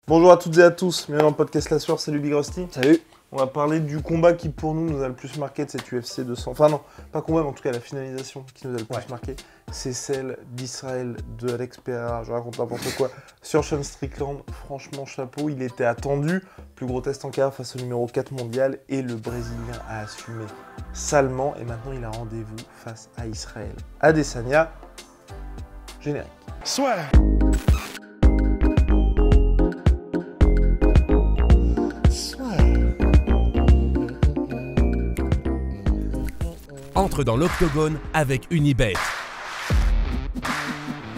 Bonjour à toutes et à tous, bienvenue dans le podcast La Sueur, salut Big Rusty. Salut. On va parler du combat qui pour nous a le plus marqué de cette UFC 200. Enfin non, pas combat, mais en tout cas la finalisation qui nous a le plus marqué. C'est celle d'Israël de Alex Pereira, je raconte n'importe quoi, sur Sean Strickland. Franchement, chapeau, il était attendu. Plus gros test en carrière face au numéro 4 mondial. Et le Brésilien a assumé salement. Et maintenant, il a rendez-vous face à Israël Adesanya. Générique. Soit. Entre dans l'octogone avec Unibet.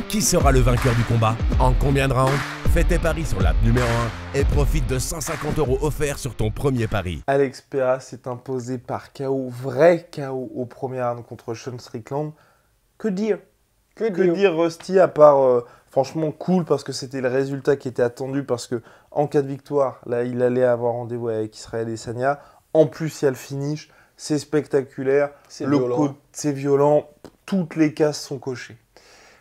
Qui sera le vainqueur du combat? En combien de rounds? Fais tes paris sur l'app numéro 1 et profite de 150 € offerts sur ton premier pari. Alex Pereira s'est imposé par KO, vrai KO au premier round contre Sean Strickland. Que dire Rusty, à part franchement cool parce que c'était le résultat qui était attendu, parce que en cas de victoire, là il allait avoir rendez-vous avec Israël Adesanya. En plus il y a le finish, c'est spectaculaire, c'est violent, toutes les cases sont cochées.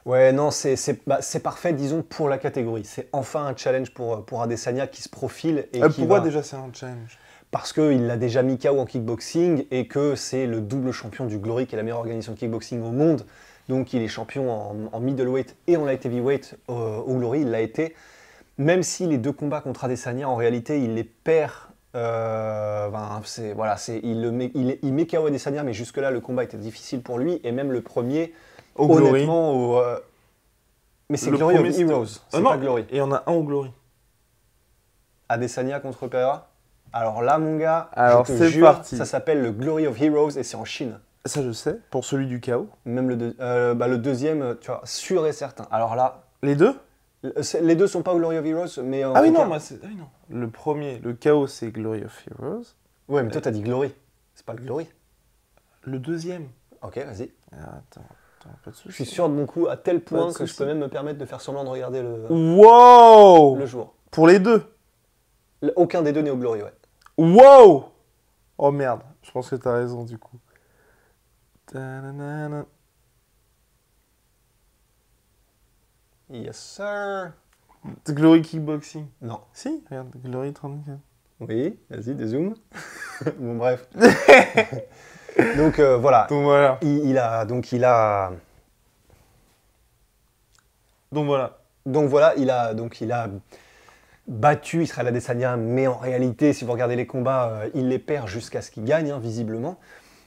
Ouais, non, c'est parfait, disons, pour la catégorie. C'est enfin un challenge pour Adesanya qui se profile. Et pourquoi déjà c'est un challenge? Parce qu'il l'a déjà mis KO en kickboxing et que c'est le double champion du Glory, qui est la meilleure organisation de kickboxing au monde. Donc il est champion en middleweight et en light heavyweight au Glory, il l'a été. Même si les deux combats contre Adesanya, en réalité, il les perd. Il met KO Adesanya, mais jusque-là, le combat était difficile pour lui. Et même le premier, honnêtement, mais c'est Glory of Heroes, c'est pas Glory. Et il y en a un au Glory. Adesanya contre Pereira. Alors là, mon gars, c'est parti. Ça s'appelle le Glory of Heroes et c'est en Chine. Ça, je sais, pour celui du KO. Même le deuxième, tu vois, sûr et certain. Alors là... Les deux? Les deux sont pas au Glory of Heroes, mais ah oui, non. Le premier, le KO, c'est Glory of Heroes. Ouais, mais toi, t'as dit Glory. C'est pas le Glory. Le deuxième. Ok, vas-y. Attends, pas de soucis. Je suis sûr de mon coup, à tel point que je peux même me permettre de faire semblant de regarder le jour. Pour les deux? Aucun des deux n'est au Glory, ouais. Wow! Oh merde, je pense que t'as raison du coup. Ta-na-na-na. Yes, sir. Glory Kickboxing. Non. Si, regarde, Glory 34. Oui, vas-y, dézoom. Bon, bref. Donc, voilà. Donc voilà. Il a... Donc voilà, il a battu Israël Adesanya, mais en réalité, si vous regardez les combats, il les perd jusqu'à ce qu'il gagne, hein, visiblement.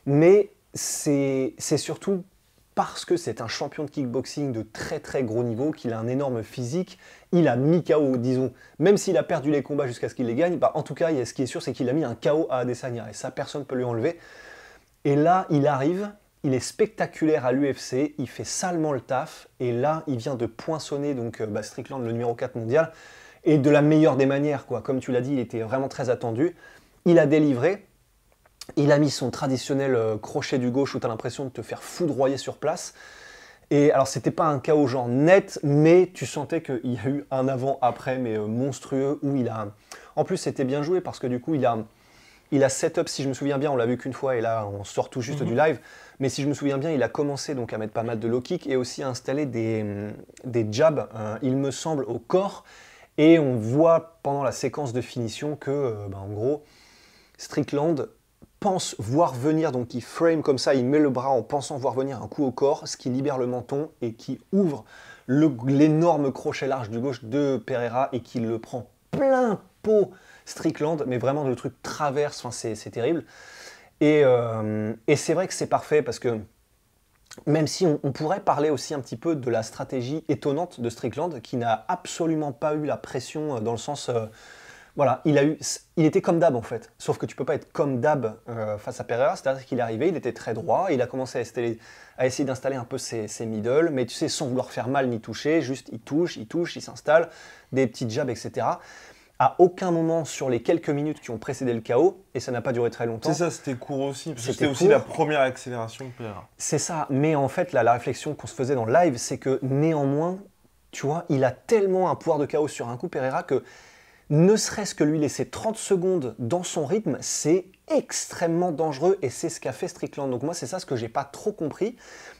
Mais c'est surtout parce que c'est un champion de kickboxing de très très gros niveau, qu'il a un énorme physique, il a mis KO, disons, même s'il a perdu les combats jusqu'à ce qu'il les gagne, bah, en tout cas, ce qui est sûr, c'est qu'il a mis un KO à Adesanya, et ça, personne ne peut lui enlever. Et là, il arrive, il est spectaculaire à l'UFC, il fait salement le taf, et là, il vient de poinçonner donc, Strickland, le numéro 4 mondial, et de la meilleure des manières, quoi. Comme tu l'as dit, il était vraiment très attendu, il a délivré. Il a mis son traditionnel crochet du gauche où tu as l'impression de te faire foudroyer sur place. Et alors, c'était pas un KO genre net, mais tu sentais qu'il y a eu un avant-après, mais monstrueux, où il a... En plus, c'était bien joué parce que du coup, il a set-up, si je me souviens bien, on l'a vu qu'une fois, et là, on sort tout juste du live, mais si je me souviens bien, il a commencé donc à mettre pas mal de low kick et aussi à installer des jabs, il me semble, au corps. Et on voit pendant la séquence de finition que, en gros, Strickland pense voir venir, donc il frame comme ça, il met le bras en pensant voir venir un coup au corps, ce qui libère le menton et qui ouvre l'énorme crochet large du gauche de Pereira et qui le prend plein pot Strickland, mais vraiment le truc traverse, enfin c'est terrible. Et c'est vrai que c'est parfait parce que même si on pourrait parler aussi un petit peu de la stratégie étonnante de Strickland, qui n'a absolument pas eu la pression dans le sens... Voilà, il était comme d'hab en fait, sauf que tu peux pas être comme d'hab face à Pereira, c'est-à-dire qu'il est arrivé, il était très droit, il a commencé à essayer d'installer un peu ses middle, mais tu sais, sans vouloir faire mal ni toucher, juste il touche, il s'installe, des petits jabs, etc. À aucun moment sur les quelques minutes qui ont précédé le KO, et ça n'a pas duré très longtemps. C'est ça, c'était court aussi, parce que c'était aussi la première accélération de Pereira. C'est ça, mais en fait, la réflexion qu'on se faisait dans le live, c'est que néanmoins, tu vois, il a tellement un pouvoir de KO sur un coup, Pereira, que ne serait-ce que lui laisser 30 secondes dans son rythme, c'est extrêmement dangereux et c'est ce qu'a fait Strickland. Donc moi, c'est ça ce que j'ai pas trop compris,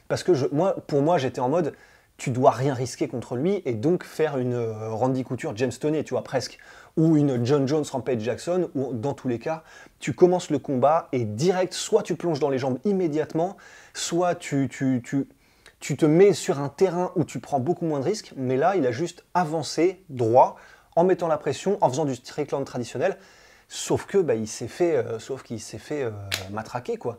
parce que pour moi, j'étais en mode, tu dois rien risquer contre lui et donc faire une Randy Couture, James Toney, tu vois, presque. Ou une John Jones, Rampage Jackson, où dans tous les cas, tu commences le combat et direct, soit tu plonges dans les jambes immédiatement, soit tu te mets sur un terrain où tu prends beaucoup moins de risques, mais là, il a juste avancé droit, en mettant la pression, en faisant du Strickland traditionnel, sauf que bah, il s'est fait matraquer, quoi.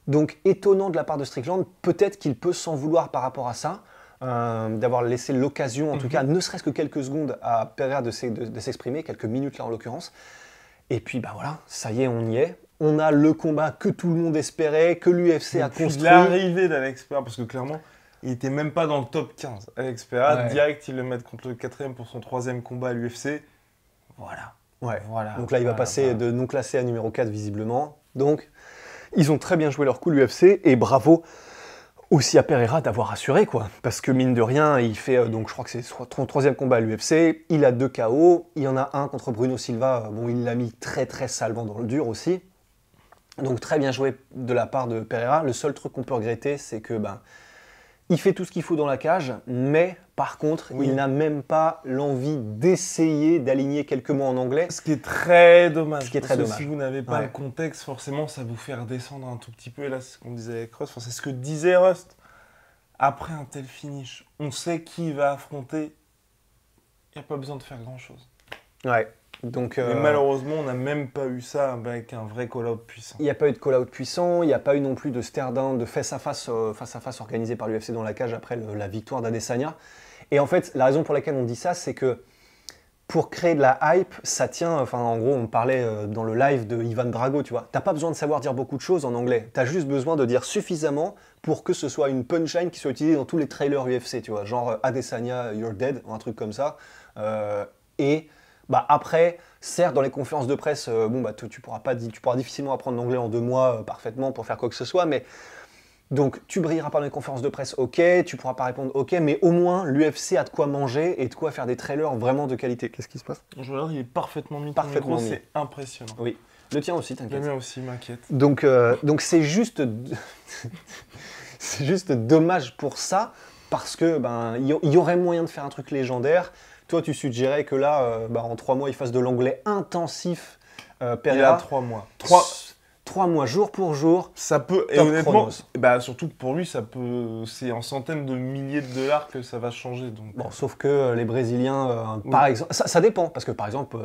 Donc, étonnant de la part de Strickland, peut-être qu'il peut s'en vouloir par rapport à ça, d'avoir laissé l'occasion, en tout cas, ne serait-ce que quelques secondes à Pereira de s'exprimer, quelques minutes là en l'occurrence. Et puis, bah voilà, ça y est, on y est. On a le combat que tout le monde espérait, que l'UFC a construit. L'arrivée d'Alex Pereira, parce que clairement, il n'était même pas dans le top 15. Alex Pereira, Ouais. direct, il le met contre le 4e pour son 3e combat à l'UFC. Voilà. Ouais. Voilà. Donc là, il va Voilà, passer voilà. de non classé à numéro 4, visiblement. Donc, ils ont très bien joué leur coup, l'UFC, et bravo aussi à Pereira d'avoir assuré, quoi. Parce que mine de rien, il fait, donc je crois que c'est son 3e combat à l'UFC, il a 2 KO, il y en a un contre Bruno Silva, bon, il l'a mis très très salement dans le dur aussi. Donc très bien joué de la part de Pereira. Le seul truc qu'on peut regretter, c'est que ben, il fait tout ce qu'il faut dans la cage, mais par contre, Oui. il n'a même pas l'envie d'essayer d'aligner quelques mots en anglais. Ce qui est très dommage. Ce qui est parce très que dommage. si vous n'avez pas Ouais. le contexte, forcément, ça vous fait redescendre un tout petit peu. Et là, c'est ce qu'on disait avec Rust. Enfin, c'est ce que disait Rust. Après un tel finish, on sait qui va affronter. Il n'y a pas besoin de faire grand-chose. Ouais. Donc, Mais malheureusement, on n'a même pas eu ça avec un vrai call-out puissant. il n'y a pas eu de call-out puissant, il n'y a pas eu non plus de stare-down, de face-à-face organisé par l'UFC dans la cage après la victoire d'Adesanya. Et en fait, la raison pour laquelle on dit ça, c'est que pour créer de la hype, ça tient, enfin en gros, on parlait dans le live de Ivan Drago, tu vois. T'as pas besoin de savoir dire beaucoup de choses en anglais. T'as juste besoin de dire suffisamment pour que ce soit une punchline qui soit utilisée dans tous les trailers UFC, tu vois. Genre Adesanya, you're dead, ou un truc comme ça. Et bah après, certes, dans les conférences de presse, bon bah tu pourras difficilement apprendre l'anglais en 2 mois parfaitement pour faire quoi que ce soit, mais donc tu brilleras pas dans les conférences de presse, ok, tu pourras pas répondre, ok, mais au moins l'UFC a de quoi manger et de quoi faire des trailers vraiment de qualité. Qu'est-ce qui se passe? Je regarde, il est parfaitement mis. Parfaitement mis. C'est impressionnant. Oui, le tien aussi, Le t'inquiète. mien aussi m'inquiète. Donc c'est juste, c'est juste dommage pour ça parce que ben il y aurait moyen de faire un truc légendaire. Toi, tu suggérais que là, en 3 mois, il fasse de l'anglais intensif. Il a Pereira, 3 mois. 3 mois, jour pour jour. Ça peut, et Top honnêtement, chronos. bah, surtout que pour lui, ça peut, c'est en centaines de milliers de dollars que ça va changer. Donc. Bon, sauf que les Brésiliens, Oui. par exemple, ça dépend parce que par exemple,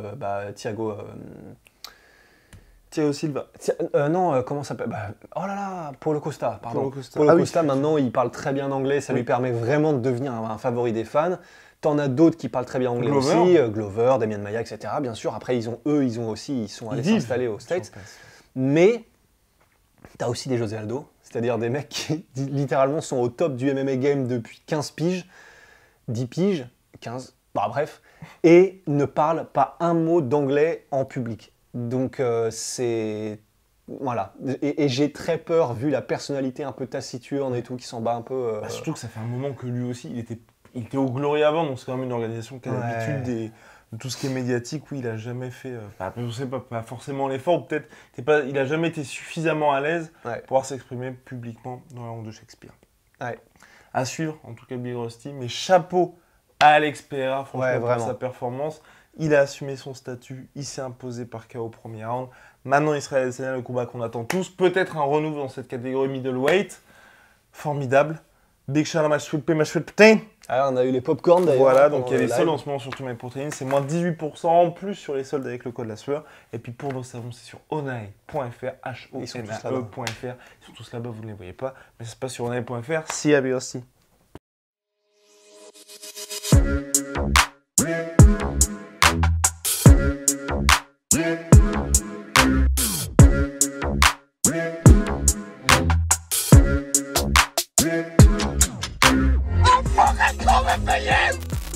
Thiago. Thiago Silva. Non, comment ça s'appelle oh là là, Paulo Costa, pardon. Paulo Costa. Paulo Ah oui, Costa, maintenant, il parle très bien anglais, ça Oui. lui permet vraiment de devenir un favori des fans. T'en as d'autres qui parlent très bien anglais Glover. aussi, Glover, Damian Maia, etc. Bien sûr, après, ils sont allés s'installer aux States. Mais t'as aussi des José Aldo, c'est-à-dire des mecs qui littéralement sont au top du MMA game depuis 15 piges, 10 piges, 15, bah bref, et ne parlent pas un mot d'anglais en public. Donc c'est... Voilà. Et j'ai très peur, vu la personnalité un peu taciturne et tout, qui s'en bat un peu... Bah, surtout que ça fait un moment que lui aussi, il était au Glory avant, donc c'est quand même une organisation qui a Ouais. l'habitude de tout ce qui est médiatique. Oui, il a jamais fait, je sais pas forcément l'effort, ou peut-être, il a jamais été suffisamment à l'aise Ouais. pour pouvoir s'exprimer publiquement dans la honte de Shakespeare. Ouais. À suivre, en tout cas Big Rusty, mais chapeau à Alex Pereira, franchement, Ouais, pour vraiment. sa performance. Il a assumé son statut, il s'est imposé par KO au premier round. Maintenant, il sera Adesanya, le combat qu'on attend tous. Peut-être un renouveau dans cette catégorie middleweight. Formidable. Big shout out à ma chouette putain. Ah, on a eu les popcorn d'ailleurs. Voilà, donc il y a pendant les le soldes live. en ce moment sur My Protein. C'est moins 18% en plus sur les soldes avec le code la sueur. Et puis pour nos savons, c'est sur onae.fr, Ils sont tous là-bas. HONAE.fr. Ils sont tous là-bas, vous ne les voyez pas. Mais ça se passe sur onae.fr. Si, à Rusty. Fucking come and